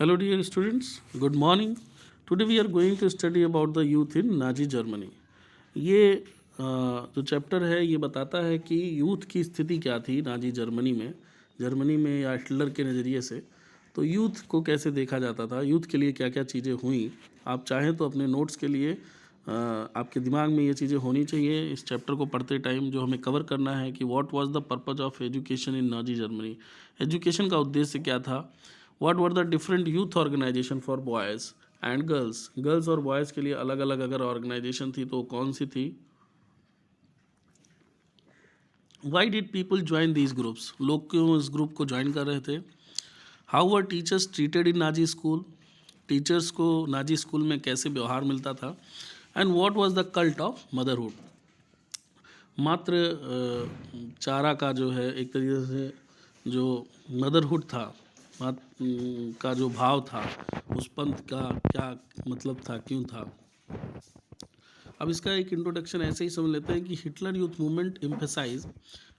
Hello, dear students. Good morning. Today we are going to study about the youth in Nazi Germany. ये जो chapter है ये बताता है कि यूथ की स्थिति क्या थी नाजी जर्मनी में या हिटलर के नज़रिए से। तो यूथ को कैसे देखा जाता था, यूथ के लिए क्या क्या चीज़ें हुई। आप चाहें तो अपने नोट्स के लिए आपके दिमाग में ये चीज़ें होनी चाहिए इस चैप्टर को पढ़ते टाइम। जो हमें कवर करना है कि what was the purpose of education in Nazi Germany, education का उद्देश्य क्या था। What were the different youth organisation for boys and girls और बॉयज़ के लिए अलग अलग अगर ऑर्गेनाइजेशन थी तो कौन सी थी। Why did people join these groups, लोग क्यों इस ग्रुप को ज्वाइन कर रहे थे। How were teachers treated in Nazi school, teachers को नाजी स्कूल में कैसे व्यवहार मिलता था। And what was the cult of motherhood, मात्र चारा का जो है एक तरीके से जो मदरहुड था, का जो भाव था, उस पंथ का क्या मतलब था, क्यों था। अब इसका एक इंट्रोडक्शन ऐसे ही समझ लेते हैं कि Hitler youth movement emphasise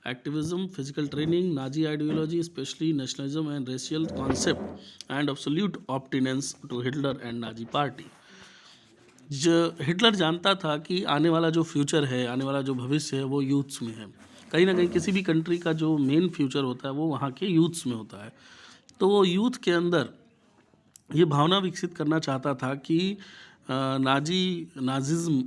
activism, physical training, Nazi ideology, especially nationalism and racial concept and absolute obedience to Hitler and Nazi party. जो हिटलर जानता था कि आने वाला जो फ्यूचर है, आने वाला जो भविष्य है वो यूथ्स में है। कहीं ना कहीं किसी भी कंट्री का जो मेन फ्यूचर होता है वो वहाँ के यूथ्स में होता है। तो वो यूथ के अंदर ये भावना विकसित करना चाहता था कि नाजिज्म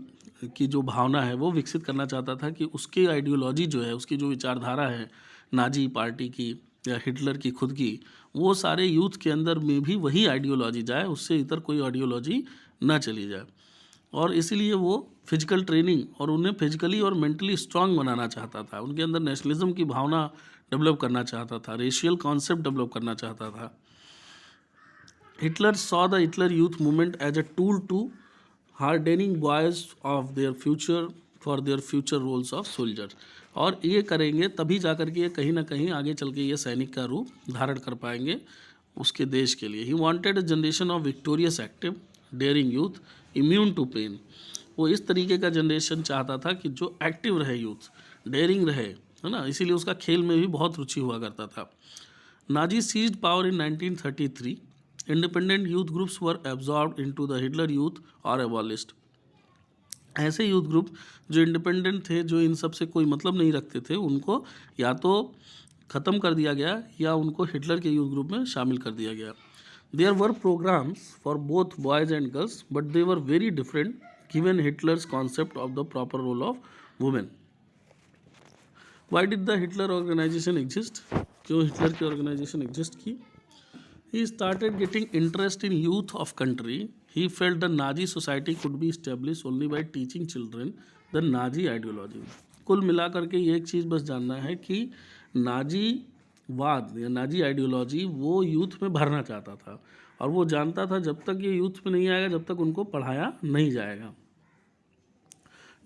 की जो भावना है वो विकसित करना चाहता था कि उसकी आइडियोलॉजी जो है, उसकी जो विचारधारा है नाजी पार्टी की या हिटलर की खुद की, वो सारे यूथ के अंदर में भी वही आइडियोलॉजी जाए, उससे इतर कोई आइडियोलॉजी ना चली जाए। और इसीलिए वो फिजिकल ट्रेनिंग और उन्हें फिजिकली और मेंटली स्ट्रांग बनाना चाहता था। उनके अंदर नेशनलिज्म की भावना डेवलप करना चाहता था, रेशियल कॉन्सेप्ट डेवलप करना चाहता था। Hitler saw the Hitler youth movement as a tool to hardening boys of their future for their future roles of soldiers। और ये करेंगे तभी जा कर के ये कहीं ना कहीं आगे चल के ये सैनिक का रूप धारण कर पाएंगे उसके देश के लिए। He wanted a generation of victorious, active, daring youth, immune to pain। वो इस तरीके का जनरेशन चाहता था कि जो एक्टिव रहे यूथ, डेयरिंग रहे, है ना। इसीलिए उसका खेल में भी बहुत रुचि हुआ करता था। Nazi seized power in 1933। Independent youth groups were absorbed into the Hitler youth और एबॉलिस्ट। ऐसे यूथ ग्रुप जो इंडिपेंडेंट थे, जो इन सब से कोई मतलब नहीं रखते थे, उनको या तो ख़त्म कर दिया गया या उनको हिटलर के यूथ ग्रुप में शामिल कर दिया गया। There were programmes for both boys and girls but they were very different given Hitler's concept of the proper role of women. Why did the Hitler organisation exist, क्यों Hitler की organisation exist की। He started getting interest in youth of country. He felt the Nazi society could be established only by teaching children the Nazi ideology। कुल मिलाकर के ये एक चीज़ बस जानना है कि नाजीवाद या नाजी आइडियोलॉजी वो यूथ में भरना चाहता था, और वो जानता था जब तक ये यूथ में नहीं आएगा, जब तक उनको पढ़ाया नहीं जाएगा।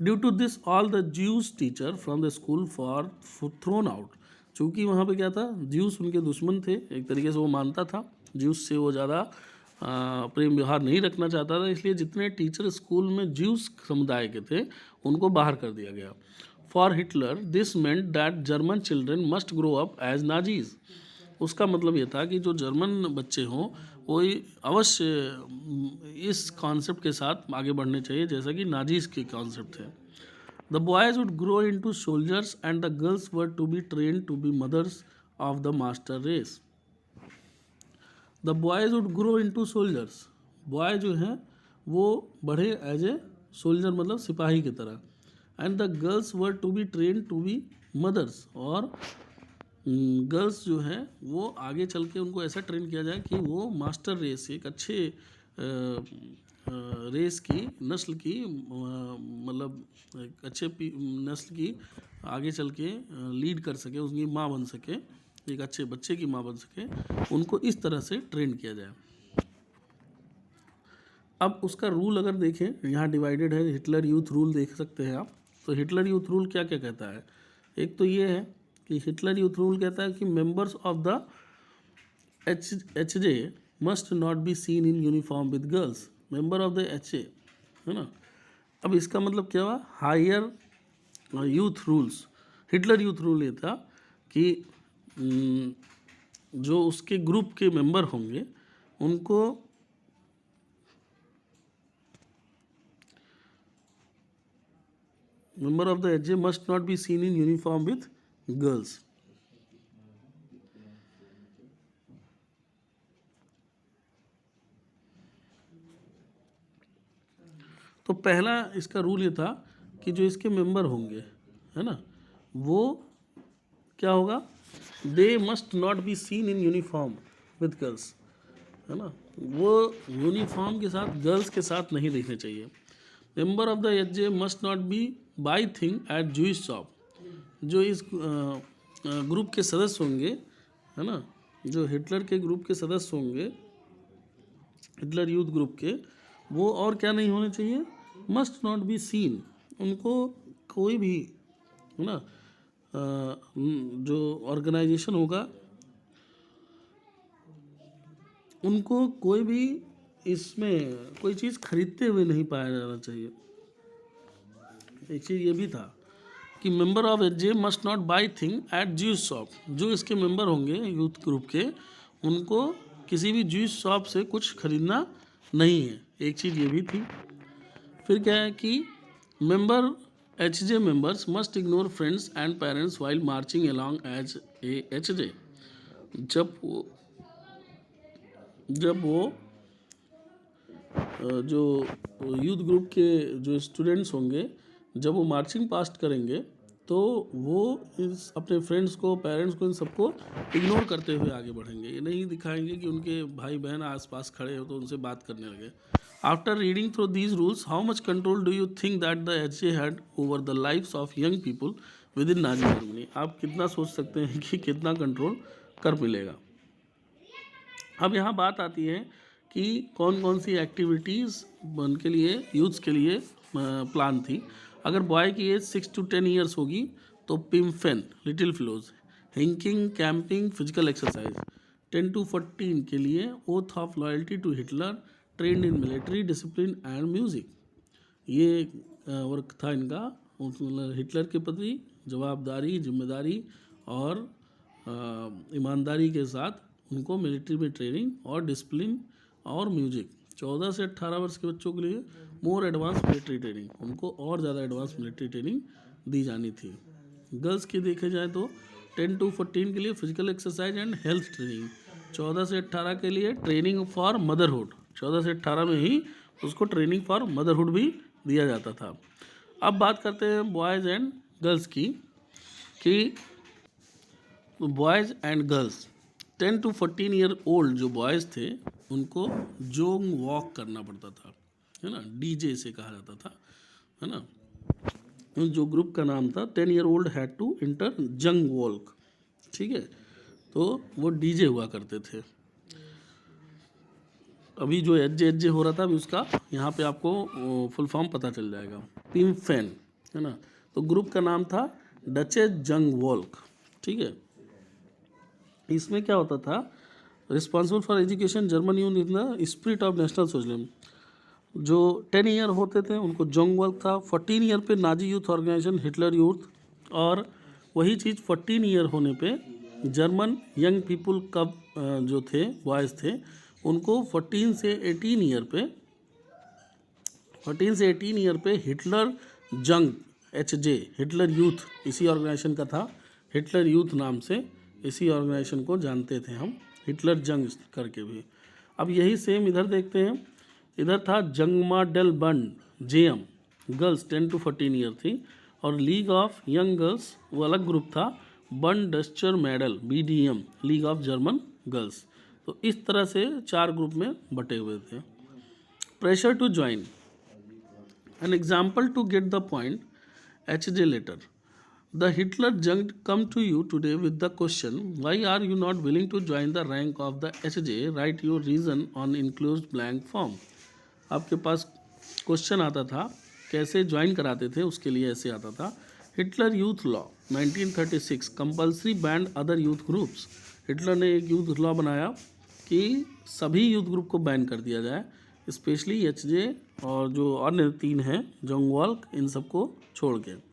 Due to this all the Jews teacher from the school for thrown out. चूँकि वहाँ पे क्या था, ज्यूस उनके दुश्मन थे, एक तरीके से वो मानता था ज्यूस से वो ज़्यादा प्रेम व्यवहार नहीं रखना चाहता था, इसलिए जितने टीचर स्कूल में ज्यूस समुदाय के थे उनको बाहर कर दिया गया। For Hitler this meant that German children must grow up as Nazis. उसका मतलब ये था कि जो जर्मन बच्चे हों वो अवश्य इस कॉन्सेप्ट के साथ आगे बढ़ने चाहिए जैसा कि नाजीज के कॉन्सेप्ट थे। The boys would grow into soldiers and the girls were to be train to be mothers of the master race. The boys would grow into soldiers, boy जो हैं वो बढ़े एज ए सोल्जर मतलब सिपाही की तरह। And the girls were to be train to be mothers, और girls जो हैं वो आगे चल के उनको ऐसा ट्रेन किया जाए कि वो मास्टर रेस, एक अच्छे रेस की नस्ल की, मतलब एक अच्छे नस्ल की आगे चल के लीड कर सके, उसकी माँ बन सके, एक अच्छे बच्चे की माँ बन सके, उनको इस तरह से ट्रेन किया जाए। अब उसका रूल अगर देखें, यहाँ डिवाइडेड है, हिटलर यूथ रूल देख सकते हैं आप। तो हिटलर यूथ रूल क्या क्या कहता है। एक तो ये है कि हिटलर यूथ रूल कहता है कि members of the HJ must not be seen in uniform with girls. Member of the HJ, है ना। अब इसका मतलब क्या हुआ, higher youth rules. Hitler youth rule ये था कि जो उसके ग्रुप के मेंबर होंगे उनको member of the HJ must not be seen in uniform with girls. तो पहला इसका रूल ये था कि जो इसके मेंबर होंगे, है ना, वो क्या होगा, they must not be seen in uniform with girls, है ना, वो यूनिफॉर्म के साथ गर्ल्स के साथ नहीं दिखने चाहिए। Member of the HJ must not B by thing at Jewish shop, जो इस ग्रुप के सदस्य होंगे, है ना, जो हिटलर के ग्रुप के सदस्य होंगे, हिटलर यूथ ग्रुप के, वो और क्या नहीं होने चाहिए, मस्ट नॉट बी सीन, उनको कोई भी, है ना, जो ऑर्गेनाइजेशन होगा उनको कोई भी इसमें कोई चीज़ खरीदते हुए नहीं पाया जाना चाहिए। एक चीज़ ये भी था कि member of HJ must not by thing at juice shop, जो इसके मेंबर होंगे यूथ ग्रुप के, उनको किसी भी ज्यूस शॉप से कुछ खरीदना नहीं है। एक चीज़ ये भी थी। फिर क्या है कि member HJ members must ignore friends and parents while marching along as a HJ, जब वो जो यूथ ग्रुप के जो स्टूडेंट्स होंगे, जब वो मार्चिंग पास्ट करेंगे तो वो इस अपने फ्रेंड्स को, पेरेंट्स को, इन सबको इग्नोर करते हुए आगे बढ़ेंगे। ये नहीं दिखाएंगे कि उनके भाई बहन आसपास खड़े हो तो उनसे बात करने लगे। After reading through these rules, how much control do you think that the HJ had over the lives of young people with in Nazi Germany? आप कितना सोच सकते हैं कि कितना कंट्रोल कर मिलेगा। अब यहाँ बात आती है कि कौन कौन सी एक्टिविटीज़ उनके लिए, यूथ्स के लिए प्लान थी। अगर बॉय की एज 6 to 10 ईयर्स होगी तो पिम्फेन, लिटिल फ्लोज, hiking, camping, physical exercise. 10 to 14 के लिए oath of loyalty to Hitler, trained in military discipline and music. ये वर्क था इनका, हिटलर के प्रति जवाबदारी, जिम्मेदारी और ईमानदारी के साथ उनको मिलिट्री में ट्रेनिंग और डिसिप्लिन और म्यूजिक। 14 से 18 वर्ष के बच्चों के लिए मोर एडवांस मिलिट्री ट्रेनिंग, उनको और ज़्यादा एडवांस मिलिट्री ट्रेनिंग दी जानी थी। गर्ल्स की देखे जाए तो 10 to 14 के लिए physical exercise and health training, 14 से 18 के लिए ट्रेनिंग फॉर मदरहुड, 14 से 18 में ही उसको ट्रेनिंग फॉर मदरहुड भी दिया जाता था। अब बात करते हैं बॉयज़ एंड गर्ल्स की, कि boys and girls 10 to 14 year old जो बॉयज़ थे उनको जोंग वॉक करना पड़ता था, है ना, डीजे से कहा जाता था, है ना। जो ग्रुप का नाम था 10 year old had to enter Jungvolk, ठीक है, तो वो डीजे हुआ करते थे। अभी जो एच जे हो रहा था अभी उसका यहाँ पे आपको फुल फॉर्म पता चल जाएगा। पिम्फेन, है ना, तो ग्रुप का नाम था डचेज जंग वॉक, ठीक है। इसमें क्या होता था, responsible for education German youth in the spirit of national socialism. जो 10 ईयर होते थे उनको जंग वॉक था, 14 ईयर पे Nazi youth organisation Hitler youth, और वही चीज़ 14 ईयर होने पे जर्मन यंग पीपल कब जो थे बॉयज़ थे उनको 14 से 18 ईयर पे हिटलर जंग एचजे, हिटलर यूथ, इसी ऑर्गेनाइजेशन का था, हिटलर यूथ नाम से इसी ऑर्गेनाइजेशन को जानते थे हम, हिटलर जंग करके भी। अब यही सेम इधर देखते हैं, इधर था जंगमा डेल बंड जेएम, गर्ल्स 10 to 14 ईयर थी, और लीग ऑफ यंग गर्ल्स वो अलग ग्रुप था, बंड डस्चर मेडल BDM, league of German girls. तो इस तरह से 4 ग्रुप में बटे हुए थे। Pressure to join, an example to get the point, HJ letter, the Hitler junk come to you today with the question, why are you not willing to join the rank of the HJ? Write your reason on enclosed blank form. आपके पास question आता था, कैसे join कराते थे, उसके लिए ऐसे आता था। Hitler youth law 1936 compulsory band other youth groups. Hitler ने एक यूथ लॉ बनाया कि सभी यूथ ग्रुप को बैन कर दिया जाए, स्पेशली एचजे और जो अन्य 3 हैं जंग वॉक, इन सबको छोड़ के।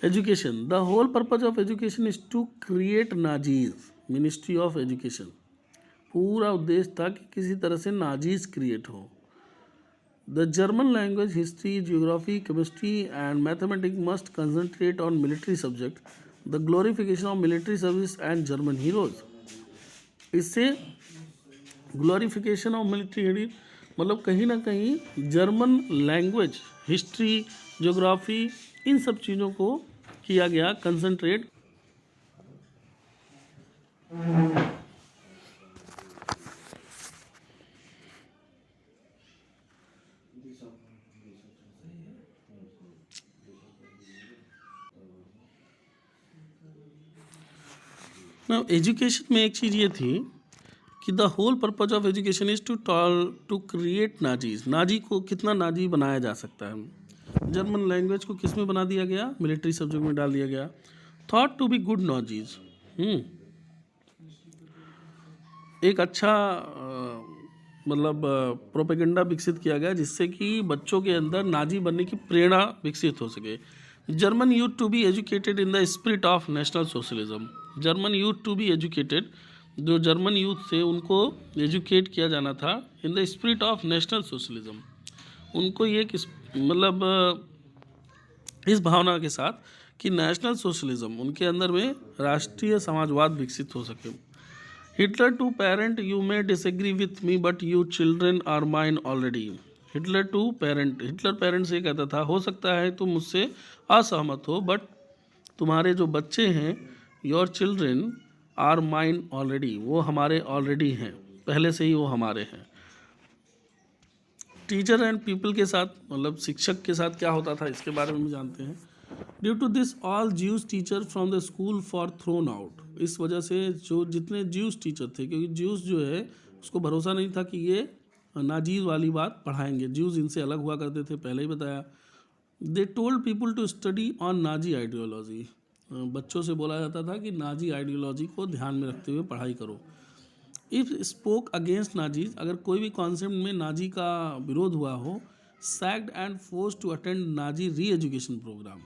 Education, the whole purpose of education is to create Nazis, ministry of education. पूरा उद्देश्य था कि किसी तरह से नाजीज क्रिएट हो। The German language, history, geography, chemistry and mathematics must concentrate on military subject, the glorification of military service and German heroes. इससे glorification of military मतलब कहीं ना कहीं जर्मन लैंग्वेज, हिस्ट्री, ज्योग्राफी, इन सब चीज़ों को किया गया कंसंट्रेट। ना एजुकेशन में एक चीज़ ये थी कि the whole purpose of education is to create Nazis. Nazi को कितना नाजी बनाया जा सकता है। जर्मन लैंग्वेज को किस में बना दिया गया, मिलिट्री सब्जेक्ट में डाल दिया गया। Thought to be good Nazis, एक अच्छा मतलब प्रोपेगेंडा विकसित किया गया जिससे कि बच्चों के अंदर नाजी बनने की प्रेरणा विकसित हो सके। German youth to be educated in the spirit of national socialism. German youth to be educated, जो जर्मन यूथ थे उनको एजुकेट किया जाना था in the spirit of national socialism. उनको ये मतलब इस भावना के साथ कि नेशनल सोशलिज्म उनके अंदर में राष्ट्रीय समाजवाद विकसित हो सके। Hitler to parent, you may disagree with me but you children are mine already. Hitler to parent, Hitler parents से कहता था हो सकता है तुम मुझसे असहमत हो बट तुम्हारे जो बच्चे हैं, your children are mine already, वो हमारे ऑलरेडी हैं, पहले से ही वो हमारे हैं। टीचर एंड पीपल के साथ मतलब शिक्षक के साथ क्या होता था इसके बारे में भी जानते हैं। Due to this all Jews teacher from the school for thrown out. इस वजह से जो जितने ज्यूज टीचर थे, क्योंकि ज्यूज जो है उसको भरोसा नहीं था कि ये नाजीज वाली बात पढ़ाएंगे, ज्यूज इनसे अलग हुआ करते थे, पहले ही बताया। They told people to study on Nazi ideology. बच्चों से बोला जाता था कि नाजी आइडियोलॉजी को ध्यान में रखते हुए पढ़ाई करो। इफ़ स्पोक अगेंस्ट नाजीज, अगर कोई भी कॉन्सेप्ट में नाजी का विरोध हुआ हो, sacked and force to attend Nazi re education programme.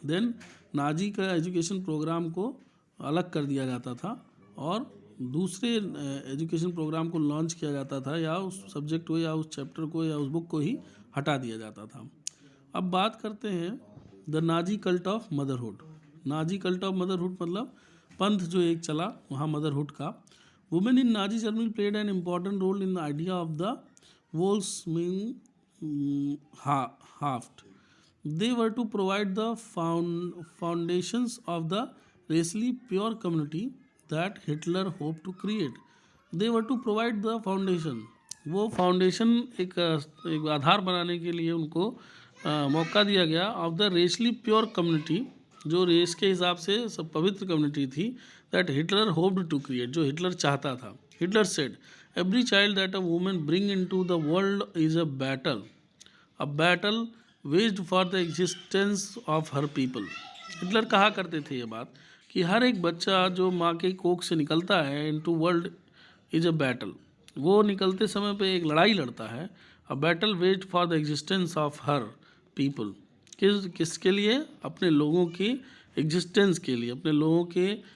Then Nazi का एजुकेशन प्रोग्राम को अलग कर दिया जाता था और दूसरे एजुकेशन प्रोग्राम को लॉन्च किया जाता था, या उस सब्जेक्ट को या उस चैप्टर को या उस बुक को ही हटा दिया जाता था। अब बात करते हैं the Nazi cult of motherhood. Nazi cult of motherhood मतलब पंथ जो एक चला वहाँ मदरहुड का। Women in Nazi Germany played an important role in the idea of the Volkshaft. They were to provide the foundations of the racially pure community that Hitler hoped to create. They were to provide the foundation. वो foundation एक आधार बनाने के लिए उनको मौका दिया गया of the racially pure community, जो रेस के हिसाब से सब पवित्र कम्युनिटी थी, that Hitler hoped to create, जो हिटलर चाहता था। Hitler said every child that a women bring into the world is a battle waged for the existence of her people. Hitler कहा करते थे ये बात कि हर एक बच्चा जो माँ के कोख से निकलता है into world is a battle, वो निकलते समय पे एक लड़ाई लड़ता है। A battle waged for the existence of her people, किसके लिए? अपने लोगों की एग्जिस्टेंस के लिए, अपने लोगों के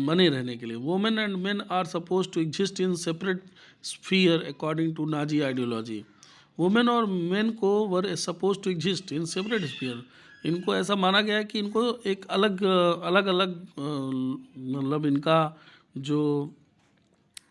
बने रहने के लिए। Women and men are suppose to exist in separate sphere according to Nazi ideology. Women और मेन को were suppose to exist in separate sphere, इनको ऐसा माना गया है कि इनको एक अलग अलग मतलब इनका जो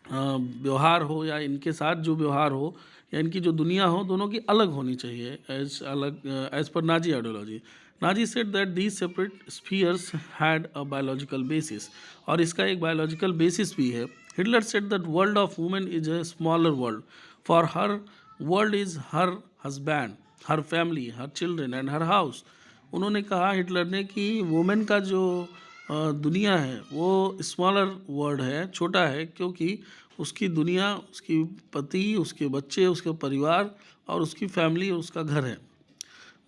व्यवहार हो या इनके साथ जो व्यवहार हो या इनकी जो दुनिया हो, दोनों की अलग होनी चाहिए as per Nazi ideology. Nazi said that these separate spheres had a biological basis, और इसका एक बायोलॉजिकल बेसिस भी है। Hitler said that world of women is a smaller world, for her world is her husband, her family, her children and her house. उन्होंने कहा Hitler ने कि women का जो दुनिया है वो स्मॉलर वर्ल्ड है, छोटा है, क्योंकि उसकी दुनिया, उसकी पति, उसके बच्चे, उसके परिवार और उसकी फैमिली, उसका घर है।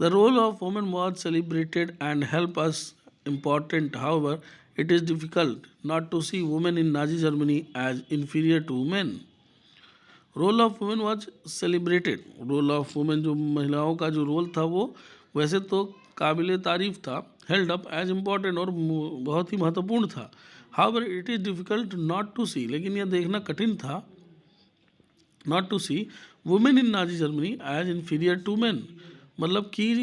The role of women was celebrated and help us important, however it is difficult not to see women in Nazi Germany as inferior to men. Role of women was celebrated, role of women जो महिलाओं का जो role था वो वैसे तो काबिल तारीफ़ था, हेल्ड अप एज इम्पॉर्टेंट, और बहुत ही महत्वपूर्ण था। However it is difficult not to see, लेकिन यह देखना कठिन था, not to see women in Nazi Germany as inferior to man, मतलब कि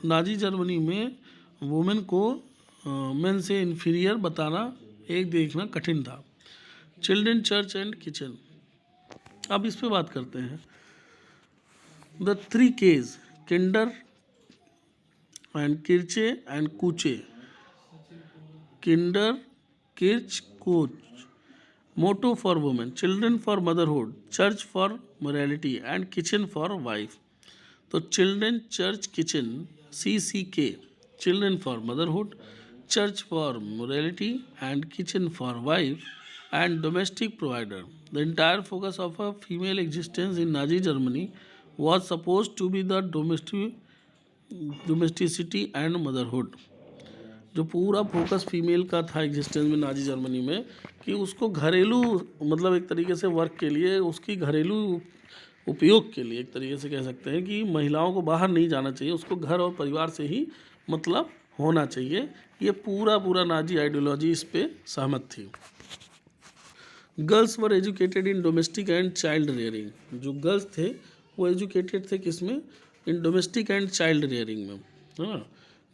नाजी जर्मनी में वुमेन को मेन से इन्फीरियर बताना एक देखना कठिन था। चिल्ड्रन चर्च एंड किचन, अब इस पे बात करते हैं। The 3 Ks, Kinder and Kirche and Kuche, Kinder Kirche Kuche, motto for women, children for motherhood, church for morality and kitchen for wife. तो children church kitchen CCK, children for motherhood, church for morality and kitchen for wife and domestic provider. The entire focus of a female existence in Nazi Germany was supposed to be the domesticity and motherhood. जो पूरा focus female का था existence में Nazi Germany में, कि उसको घरेलू मतलब एक तरीके से वर्क के लिए, उसकी घरेलू उपयोग के लिए एक तरीके से कह सकते हैं कि महिलाओं को बाहर नहीं जाना चाहिए, उसको घर और परिवार से ही मतलब होना चाहिए। ये पूरा नाजी आइडियोलॉजी इस पे सहमत थी। Girls were educated in domestic and child rearing, जो गर्ल्स थे वो एजुकेटेड थे किसमें, in domestic and child rearing में। हाँ,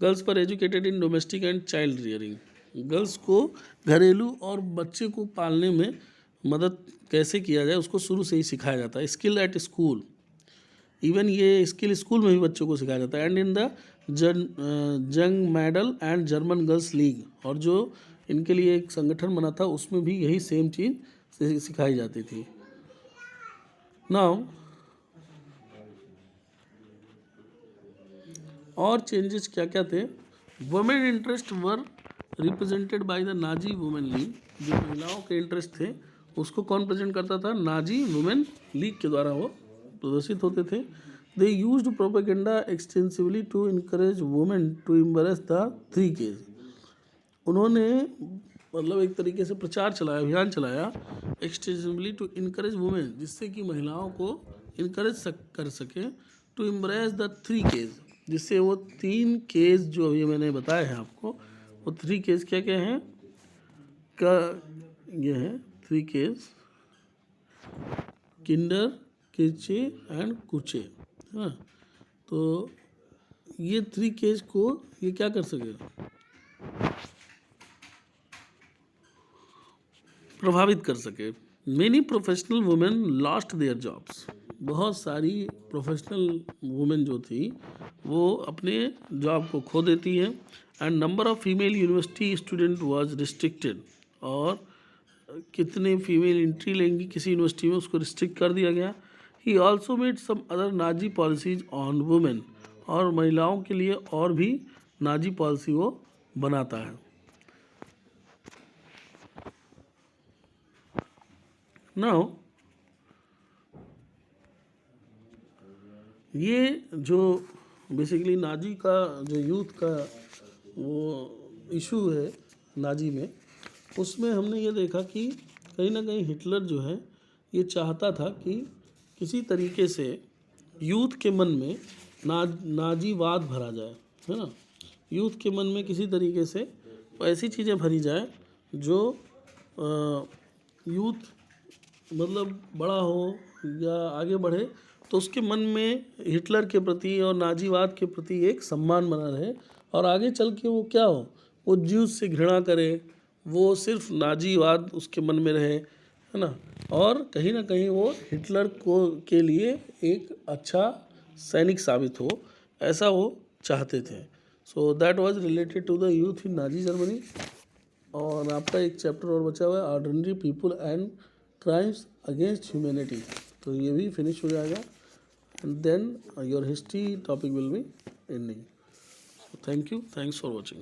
girls were educated in domestic and child rearing, girls को घरेलू और बच्चे को पालने में मदद कैसे किया जाए उसको शुरू से ही सिखाया जाता है। स्किल एट स्कूल, इवन ये स्किल स्कूल में भी बच्चों को सिखाया जाता है। एंड इन द जंग medal and German girls league, और जो इनके लिए एक संगठन बना था उसमें भी यही सेम चीज़ सिखाई जाती थी। नाउ और चेंजेस क्या क्या थे। Women interest were represented by the Nazi women league, जो महिलाओं के इंटरेस्ट थे उसको कौन प्रेजेंट करता था, नाजी वुमेन लीग के द्वारा वो प्रदर्शित होते थे। They used propaganda extensively to encourage women to embrace the 3 Ks. उन्होंने मतलब एक तरीके से प्रचार चलाया, अभियान चलाया एक्सटेंसिवली टू इनकरेज वुमेन, जिससे कि महिलाओं को इनकरेज कर सके टू एम्ब्रेस द 3 Ks, जिससे वो 3 Ks जो अभी मैंने बताया है आपको, वो 3 Ks क्या क्या हैं का, ये है 3 Ks, किंडर किर्चे एंड कुचे। हाँ, तो ये 3 Ks को ये क्या कर सके, प्रभावित कर सके। Many professional women lost their jobs, बहुत सारी प्रोफेशनल वुमेन जो थी वो अपने जॉब को खो देती हैं। And number of female university student was restricted, और कितने फीमेल एंट्री लेंगी किसी यूनिवर्सिटी में उसको रिस्ट्रिक्ट कर दिया गया। He also made some other Nazi policies on women, और महिलाओं के लिए और भी नाजी पॉलिसी वो बनाता है। नाउ ये जो बेसिकली नाजी का जो यूथ का वो इशू है नाजी में, उसमें हमने ये देखा कि कहीं ना कहीं हिटलर जो है ये चाहता था कि किसी तरीके से यूथ के मन में नाजीवाद भरा जाए, है ना, यूथ के मन में किसी तरीके से ऐसी चीज़ें भरी जाए जो यूथ मतलब बड़ा हो या आगे बढ़े तो उसके मन में हिटलर के प्रति और नाजीवाद के प्रति एक सम्मान बना रहे, और आगे चल के वो क्या हो, वो ज्यूज से घृणा करे, वो सिर्फ नाजीवाद उसके मन में रहे, है ना, और कहीं ना कहीं वो हिटलर को के लिए एक अच्छा सैनिक साबित हो, ऐसा वो चाहते थे। So that was related to the youth in Nazi Germany. और आपका एक चैप्टर और बचा हुआ है, ordinary people and crimes against humanity, तो ये भी फिनिश हो जाएगा, and then your history topic will be ending. Thank you, thanks for watching.